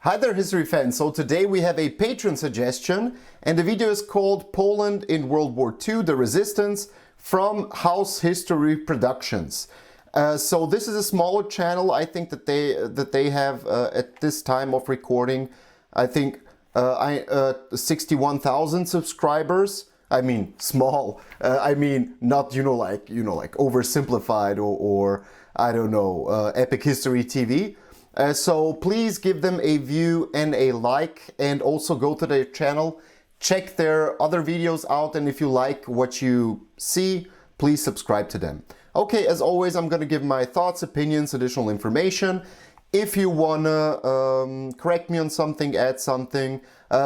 Hi there, history fans. So today we have a patron suggestion, and the video is called Poland in World War II, The Resistance, from House History Productions. So this is a smaller channel. I think that they have at this time of recording, I think 61,000 subscribers. I mean small. I mean not like oversimplified or I don't know, Epic History TV. So please give them a view and a like, and also go to their channel, check their other videos out, and if you like what you see, please subscribe to them. Okay, as always, I'm gonna give my thoughts, opinions, additional information. If you wanna correct me on something, add something,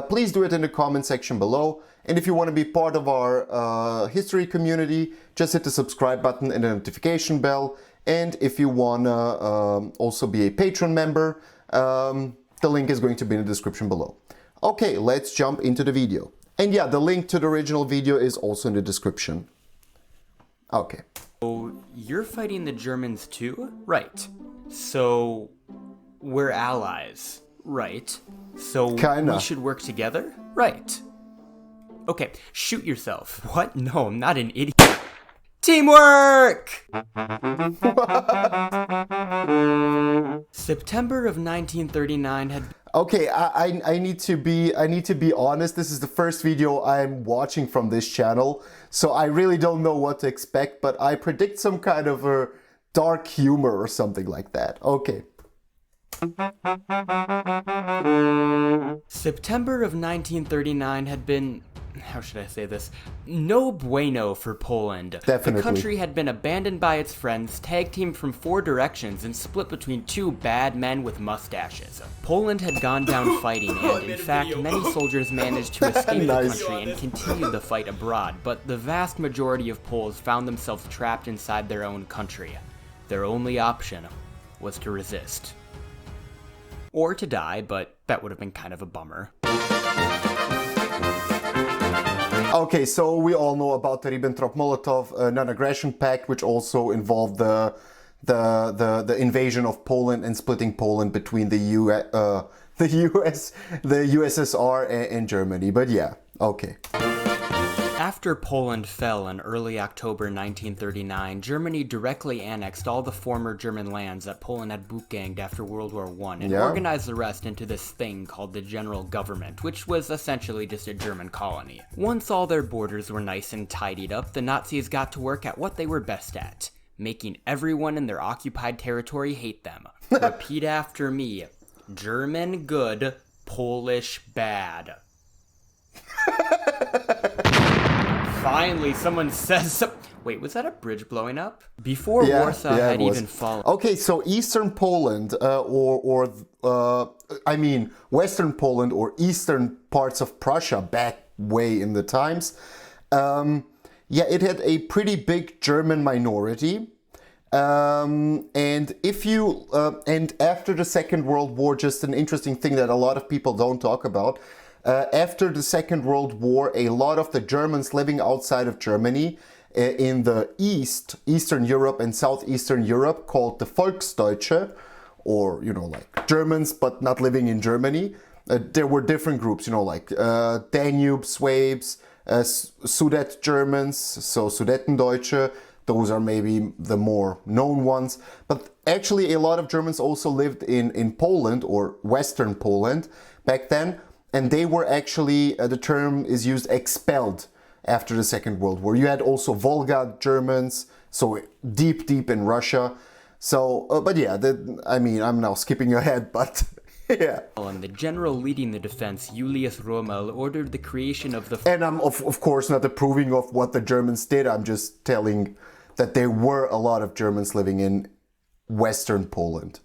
please do it in the comment section below. And if you want to be part of our history community, just hit the subscribe button and the notification bell. And if you want to also be a patron member, the link is going to be in the description below. Okay, let's jump into the video. And yeah, the link to the original video is also in the description. Okay. So you're fighting the Germans too? Right. So we're allies. Right. So Kinda. We should work together? Right. Okay, shoot yourself. What? No, I'm not an idiot. Teamwork! September of 1939 had... Okay, I need to be honest. This is the first video I'm watching from this channel, so I really don't know what to expect, but I predict some kind of a dark humor or something like that. Okay. September of 1939 had been... how should I say this? No bueno for Poland. Definitely. The country had been abandoned by its friends, tag-teamed from 4 directions, and split between 2 bad men with mustaches. Poland had gone down fighting, and in fact, many soldiers managed to escape Nice. the country and continue the fight abroad, but the vast majority of Poles found themselves trapped inside their own country. Their only option was to resist. Or to die, but that would have been kind of a bummer. Okay, so we all know about the Ribbentrop-Molotov non-aggression pact, which also involved the invasion of Poland and splitting Poland between the USSR and Germany. But yeah, okay. After Poland fell in early October 1939, Germany directly annexed all the former German lands that Poland had bootganged after World War I and organized the rest into this thing called the General Government, which was essentially just a German colony. Once all their borders were nice and tidied up, the Nazis got to work at what they were best at, making everyone in their occupied territory hate them. Repeat after me: German good, Polish bad. Finally, someone says so. Wait, was that a bridge blowing up? Before Warsaw had even fallen. Okay, so Eastern Poland, I mean Western Poland or Eastern parts of Prussia back way in the times. Yeah, it had a pretty big German minority. And after the Second World War, just an interesting thing that a lot of people don't talk about. After the Second World War, a lot of the Germans living outside of Germany in the Eastern Europe and Southeastern Europe, called the Volksdeutsche, or, like Germans but not living in Germany. There were different groups, like Danube Swabians, Sudet Germans, so Sudetendeutsche. Those are maybe the more known ones. But actually a lot of Germans also lived in Poland, or Western Poland, back then. And they were actually, the term is used, expelled after the Second World War. You had also Volga Germans, so deep in Russia. So, but yeah, I mean, I'm now skipping ahead, but yeah. And the general leading the defense, Julius Rommel, ordered the creation of the... And I'm of course not approving of what the Germans did. I'm just telling that there were a lot of Germans living in Western Poland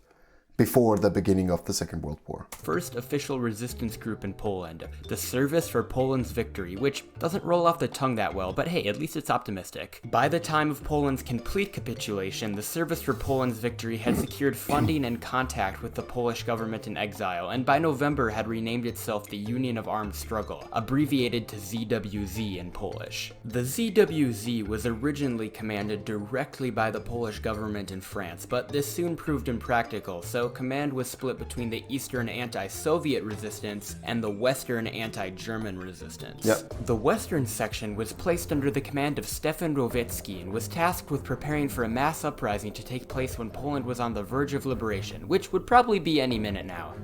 before the beginning of the Second World War. First official resistance group in Poland, the Service for Poland's Victory, which doesn't roll off the tongue that well, but hey, at least it's optimistic. By the time of Poland's complete capitulation, the Service for Poland's Victory had secured funding and contact with the Polish government in exile, and by November had renamed itself the Union of Armed Struggle, abbreviated to ZWZ in Polish. The ZWZ was originally commanded directly by the Polish government in France, but this soon proved impractical, so so command was split between the Eastern anti-Soviet resistance and the Western anti-German resistance. Yep. The Western section was placed under the command of Stefan Rowiecki and was tasked with preparing for a mass uprising to take place when Poland was on the verge of liberation, which would probably be any minute now.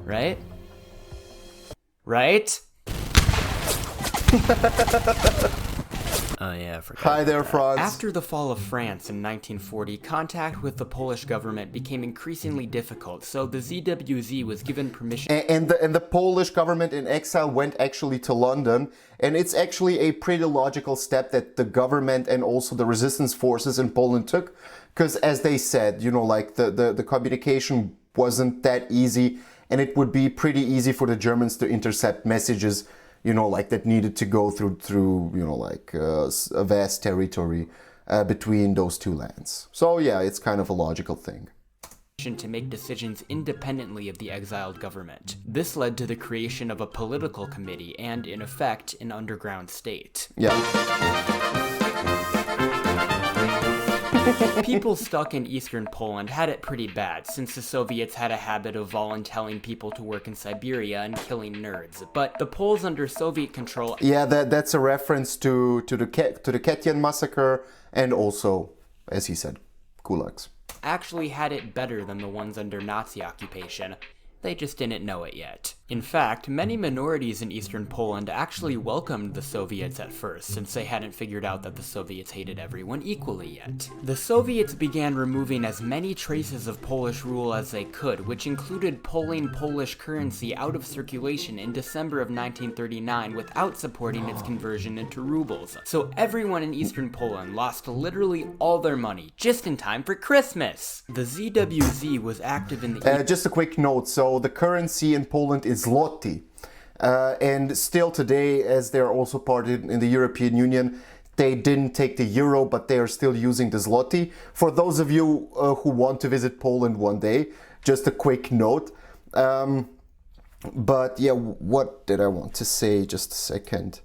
Right? Right? Oh yeah, I forgot. Hi there, Franz. After the fall of France in 1940, contact with the Polish government became increasingly difficult, so the ZWZ was given permission. And the Polish government in exile went actually to London, and it's actually a pretty logical step that the government and also the resistance forces in Poland took, because as they said, you know, like the communication wasn't that easy, and it would be pretty easy for the Germans to intercept messages, you know, like that needed to go through you know, like a vast territory between those two lands. So yeah, it's kind of a logical thing. To make decisions independently of the exiled government. This led to the creation of a political committee and, in effect, an underground state. Yeah. People stuck in eastern Poland had it pretty bad, since the Soviets had a habit of volunteering people to work in Siberia and killing nerds. But the Poles under Soviet control... Yeah, that's a reference to the Katian massacre and also, as he said, gulags. Actually had it better than the ones under Nazi occupation. They just didn't know it yet. In fact, many minorities in eastern Poland actually welcomed the Soviets at first, since they hadn't figured out that the Soviets hated everyone equally yet. The Soviets began removing as many traces of Polish rule as they could, which included pulling Polish currency out of circulation in December of 1939 without supporting its conversion into rubles. So everyone in eastern Poland lost literally all their money, just in time for Christmas! The ZWZ was active in the... Just a quick note, so the currency in Poland is zloty. And still today, as they're also part in the European Union, they didn't take the euro, but they are still using the zloty. For those of you who want to visit Poland one day, just a quick note. But yeah, what did I want to say? Just a second.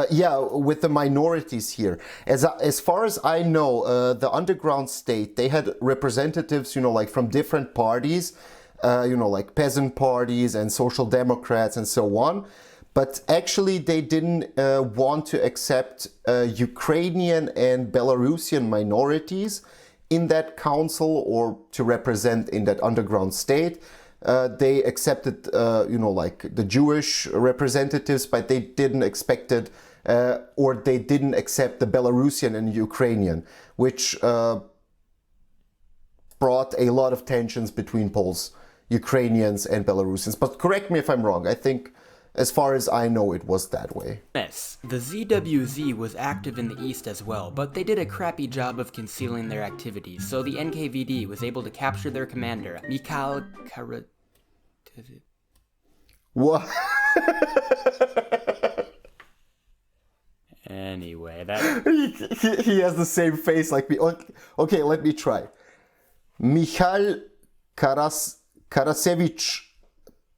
Yeah, with the minorities here. As far as I know, the underground state, they had representatives, you know, like from different parties, you know, like peasant parties and social democrats and so on. But actually, they didn't want to accept Ukrainian and Belarusian minorities in that council or to represent in that underground state. They accepted, you know, like the Jewish representatives, but they didn't expect it, or they didn't accept the Belarusian and Ukrainian, which brought a lot of tensions between Poles, Ukrainians and Belarusians. But correct me if I'm wrong. I think, as far as I know, it was that way. Yes, the ZWZ was active in the east as well, but they did a crappy job of concealing their activities, so the NKVD was able to capture their commander, Mikhail What? Anyway, that... he has the same face like me. Okay, let me try. Michal Karasewicz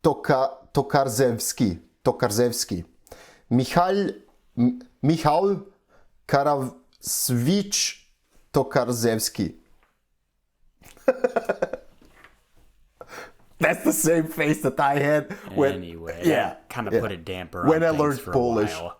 Tokarzewski. Michal Karasewicz Tokarzewski. That's the same face that I had when... Anyway, yeah, kind of put a damper when on I things learned for Polish. a while.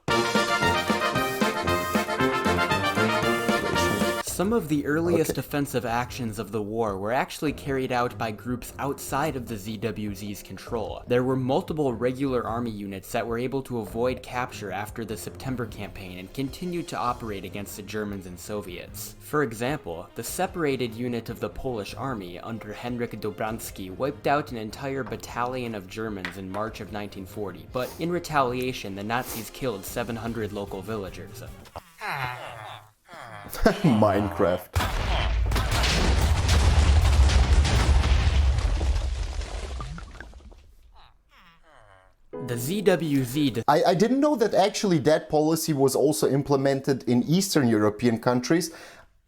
Some of the earliest offensive actions of the war were actually carried out by groups outside of the ZWZ's control. There were multiple regular army units that were able to avoid capture after the September campaign and continued to operate against the Germans and Soviets. For example, the separated unit of the Polish army under Henryk Dobransky wiped out an entire battalion of Germans in March of 1940, but in retaliation the Nazis killed 700 local villagers. Minecraft. The ZWZ... I didn't know that actually that policy was also implemented in Eastern European countries.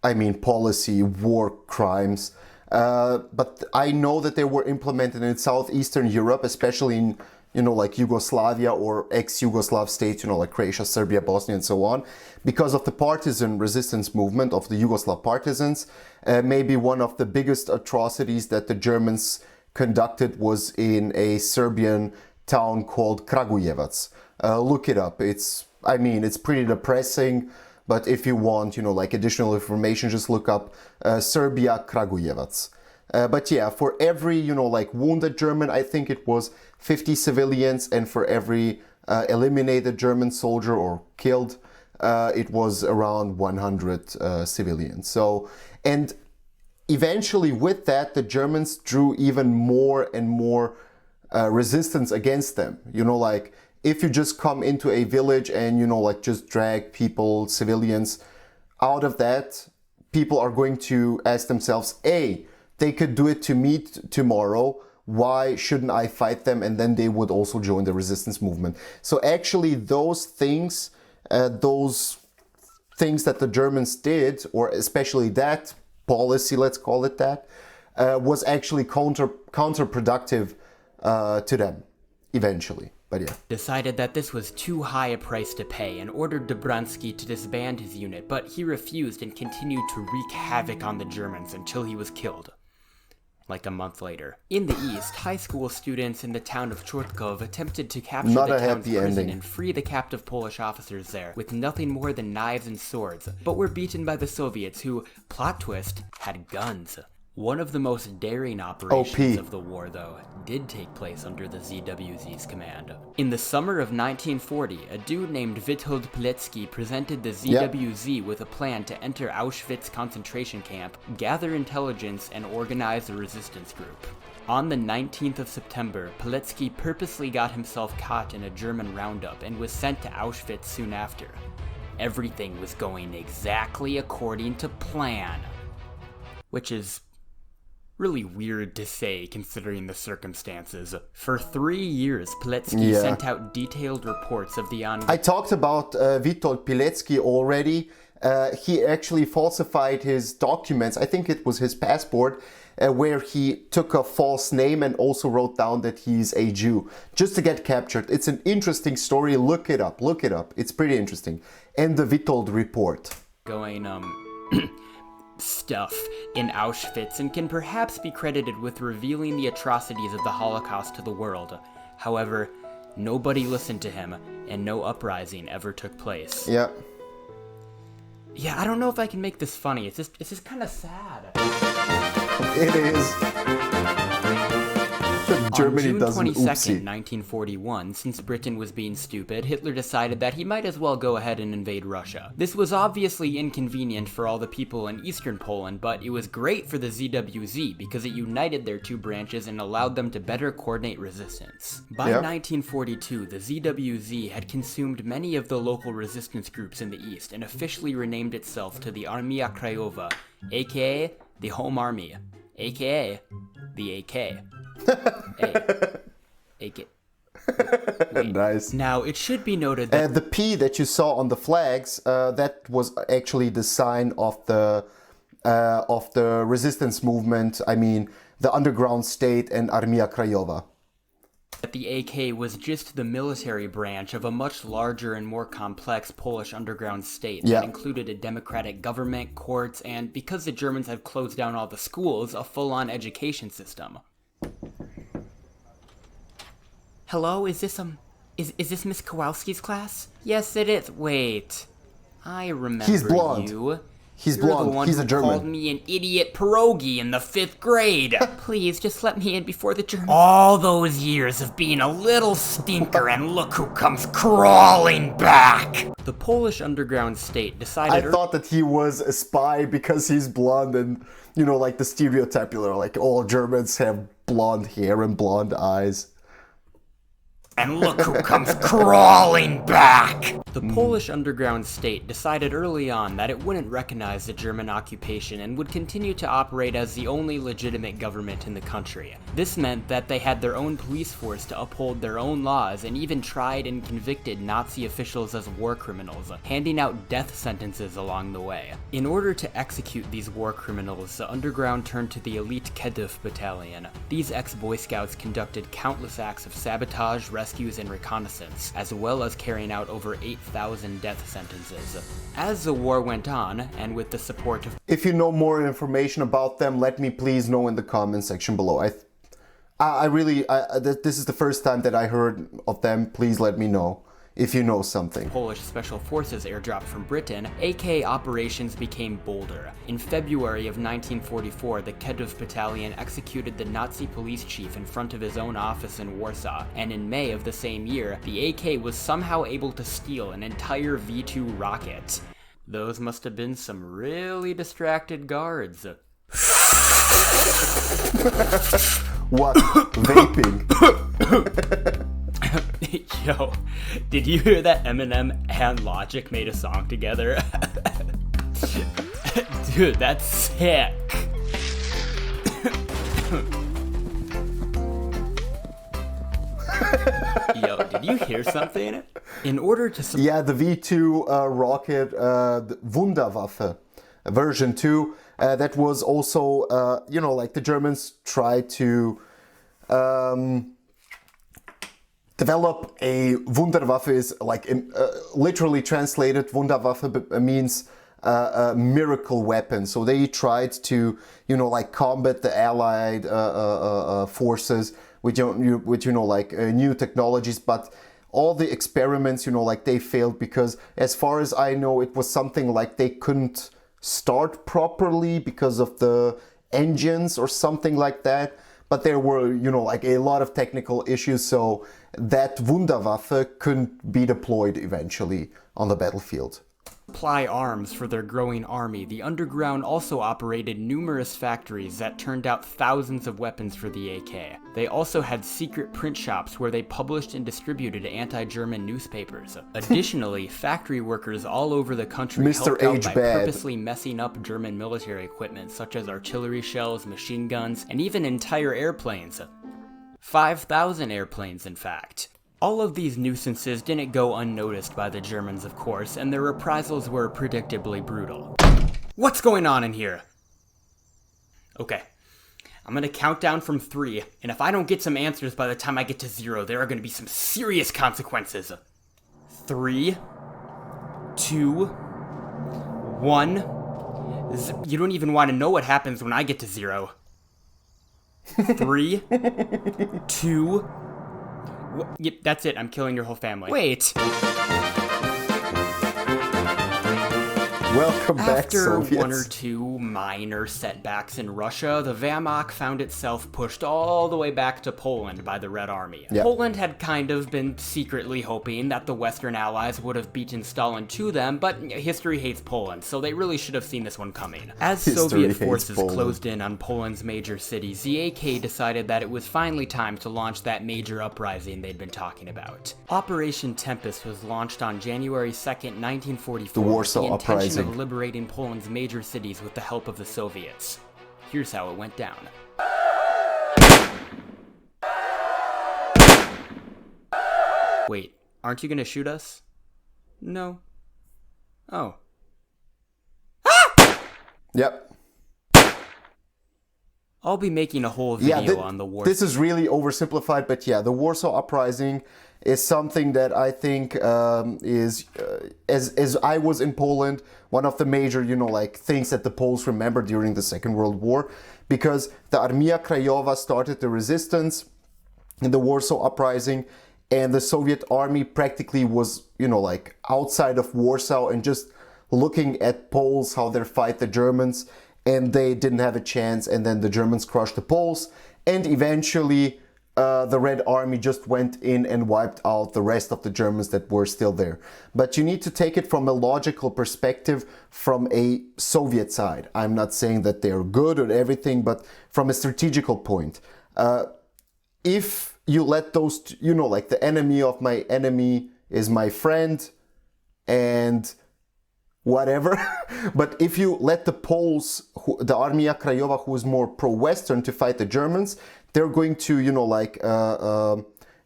I mean, policy, war crimes. But I know that they were implemented in Southeastern Europe, especially in like Yugoslavia or ex-Yugoslav states, like Croatia, Serbia, Bosnia, and so on, because of the partisan resistance movement of the Yugoslav partisans. Maybe one of the biggest atrocities that the Germans conducted was in a Serbian town called Kragujevac. Look it up. It's pretty depressing, but if you want, like additional information, just look up Serbia, Kragujevac. But yeah, for every, like wounded German, I think it was 50 civilians, and for every eliminated German soldier or killed, it was around 100 civilians. So, and eventually with that, the Germans drew even more and more resistance against them. Like if you just come into a village and, like just drag people, civilians out of that, people are going to ask themselves, they could do it to me tomorrow. Why shouldn't I fight them? And then they would also join the resistance movement. So actually those things that the Germans did, or especially that policy, let's call it that, was actually counterproductive to them eventually. But yeah. Decided that this was too high a price to pay and ordered Dobransky to disband his unit, but he refused and continued to wreak havoc on the Germans until he was killed. Like a month later. In the east, high school students in the town of Chortkov attempted to capture the town's prison and free the captive Polish officers there with nothing more than knives and swords, but were beaten by the Soviets who, plot twist, had guns. One of the most daring operations of the war, though, did take place under the ZWZ's command. In the summer of 1940, a dude named Witold Pilecki presented the ZWZ with a plan to enter Auschwitz concentration camp, gather intelligence, and organize a resistance group. On the 19th of September, Pilecki purposely got himself caught in a German roundup and was sent to Auschwitz soon after. Everything was going exactly according to plan. Which is really weird to say considering the circumstances. For 3 years, Pilecki sent out detailed reports of the ongoing... I talked about Witold Pilecki already. He actually falsified his documents. I think it was his passport, where he took a false name and also wrote down that he's a Jew, just to get captured. It's an interesting story. Look it up. It's pretty interesting. And the Witold report. Stuff in Auschwitz and can perhaps be credited with revealing the atrocities of the Holocaust to the world. However, nobody listened to him, and no uprising ever took place. Yeah, I don't know if I can make this funny. It's just kind of sad. It is. Germany On June doesn't 22nd, 1941, since Britain was being stupid, Hitler decided that he might as well go ahead and invade Russia. This was obviously inconvenient for all the people in eastern Poland, but it was great for the ZWZ because it united their two branches and allowed them to better coordinate resistance. By 1942, the ZWZ had consumed many of the local resistance groups in the east and officially renamed itself to the Armia Krajowa, aka the Home Army, aka the AK. Nice. Now, it should be noted that the P that you saw on the flags, that was actually the sign of the resistance movement. I mean, the underground state and Armia Krajowa. The AK was just the military branch of a much larger and more complex Polish underground state that included a democratic government, courts, and, because the Germans had closed down all the schools, a full-on education system. Hello, is this Miss Kowalski's class? Yes, it is. Wait, I remember He's blonde. you. He's You're blonde. The one He's who a German. Called me an idiot pierogi in the 5th grade. Please, just let me in before the Germans. All those years of being a little stinker, and look who comes crawling back. The Polish underground state decided. I thought that he was a spy because he's blonde, and like the stereotype, like all Germans have blonde hair and blonde eyes. And look who comes crawling back! The Polish underground state decided early on that it wouldn't recognize the German occupation and would continue to operate as the only legitimate government in the country. This meant that they had their own police force to uphold their own laws and even tried and convicted Nazi officials as war criminals, handing out death sentences along the way. In order to execute these war criminals, the underground turned to the elite Kedów battalion. These ex-Boy Scouts conducted countless acts of sabotage, rescues, and reconnaissance, as well as carrying out over 8,000 death sentences. As the war went on, and with the support of... If you know more information about them, let me please know in the comment section below. This is the first time that I heard of them. Please let me know if you know something. Polish Special Forces airdrop from Britain, AK operations became bolder. In February of 1944, the Kedów battalion executed the Nazi police chief in front of his own office in Warsaw, and in May of the same year, the AK was somehow able to steal an entire V2 rocket. Those must have been some really distracted guards. What? Vaping? Yo, did you hear that Eminem and Logic made a song together? Dude, that's sick. Yo, did you hear something? In order to... Yeah, the V2 rocket, the Wunderwaffe, version 2, that was also, like the Germans tried to develop a Wunderwaffe is like literally translated. Wunderwaffe means a miracle weapon. So they tried to, combat the Allied forces with new technologies, but all the experiments, they failed because, as far as I know, it was something like they couldn't start properly because of the engines or something like that. But there were, a lot of technical issues, so that Wunderwaffe couldn't be deployed eventually on the battlefield. Supply arms for their growing army, the underground also operated numerous factories that turned out thousands of weapons for the AK. They also had secret print shops where they published and distributed anti-German newspapers. Additionally, factory workers all over the country helped out by purposely messing up German military equipment such as artillery shells, machine guns, and even entire airplanes. 5,000 airplanes, in fact. All of these nuisances didn't go unnoticed by the Germans, of course, and their reprisals were predictably brutal. What's going on in here? Okay, I'm gonna count down from 3, and if I don't get some answers by the time I get to 0, there are gonna be some serious consequences. 3, 2, 1. You don't even want to know what happens when I get to 0. 3, 2, Yep, that's it. I'm killing your whole family. Wait. Welcome back, Soviets. After 1 or 2 minor setbacks in Russia, the Wehrmacht found itself pushed all the way back to Poland by the Red Army. Yep. Poland had kind of been secretly hoping that the Western Allies would have beaten Stalin to them, but history hates Poland, so they really should have seen this one coming. As Soviet forces closed in on Poland's major cities, the AK decided that it was finally time to launch that major uprising they'd been talking about. Operation Tempest was launched on January 2nd, 1944. The Warsaw Uprising. Of liberating Poland's major cities with the help of the Soviets. Here's how it went down. Wait, aren't you gonna shoot us? No. Oh. Ah! Yep. I'll be making a whole video on the war. This is really oversimplified, but yeah, the Warsaw Uprising is something that I think is, as I was in Poland, one of the major, things that the Poles remember during the Second World War, because the Armia Krajowa started the resistance in the Warsaw Uprising, and the Soviet army practically was, outside of Warsaw and just looking at Poles, how they fight the Germans, and they didn't have a chance, and then the Germans crushed the Poles, and eventually the Red Army just went in and wiped out the rest of the Germans that were still there. But you need to take it from a logical perspective, from a Soviet side. I'm not saying that they're good or everything, but from a strategical point. If you let those, the enemy of my enemy is my friend, and whatever. But if you let the Poles, the Armia Krajowa, who is more pro-Western, to fight the Germans, they're going to, you know, like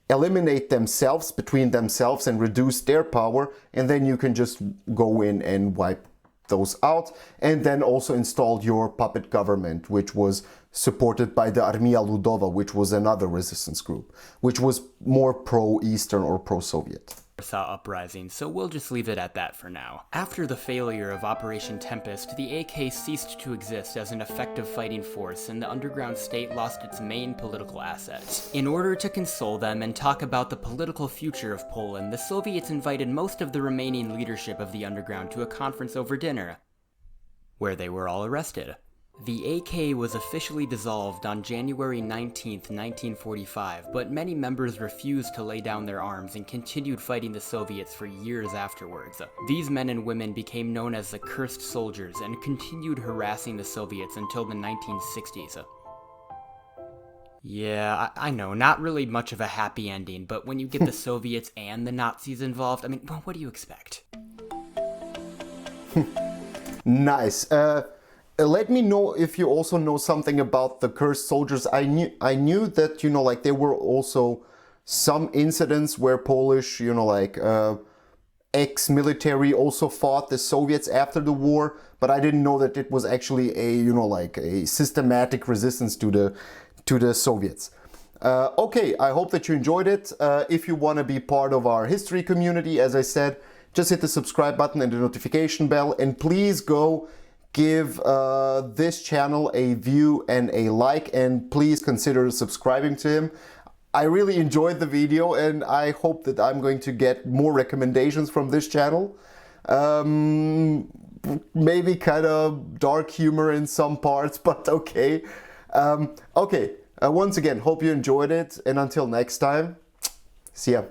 eliminate themselves between themselves and reduce their power, and then you can just go in and wipe those out, and then also install your puppet government, which was supported by the Armia Ludowa, which was another resistance group, which was more pro-Eastern or pro-Soviet. Warsaw Uprising, so we'll just leave it at that for now. After the failure of Operation Tempest, the AK ceased to exist as an effective fighting force, and the underground state lost its main political assets. In order to console them and talk about the political future of Poland, the Soviets invited most of the remaining leadership of the underground to a conference over dinner, where they were all arrested. The AK was officially dissolved on January 19, 1945, but many members refused to lay down their arms and continued fighting the Soviets for years afterwards. These men and women became known as the Cursed Soldiers and continued harassing the Soviets until the 1960s. Yeah, I know, not really much of a happy ending, but when you get the Soviets and the Nazis involved, I mean, well, what do you expect? Nice. Let me know if you also know something about the Cursed Soldiers. I knew that, you know, like there were also some incidents where Polish, you know, like ex-military also fought the Soviets after the war, but I didn't know that it was actually a, you know, like a systematic resistance to the Soviets. Okay, I hope that you enjoyed it. If you want to be part of our history community, as I said, just hit the subscribe button and the notification bell, and please go give this channel a view and a like, and please consider subscribing to him. I really enjoyed the video, and I hope that I'm going to get more recommendations from this channel. Maybe kind of dark humor in some parts, but okay. Once again, hope you enjoyed it, and until next time, see ya.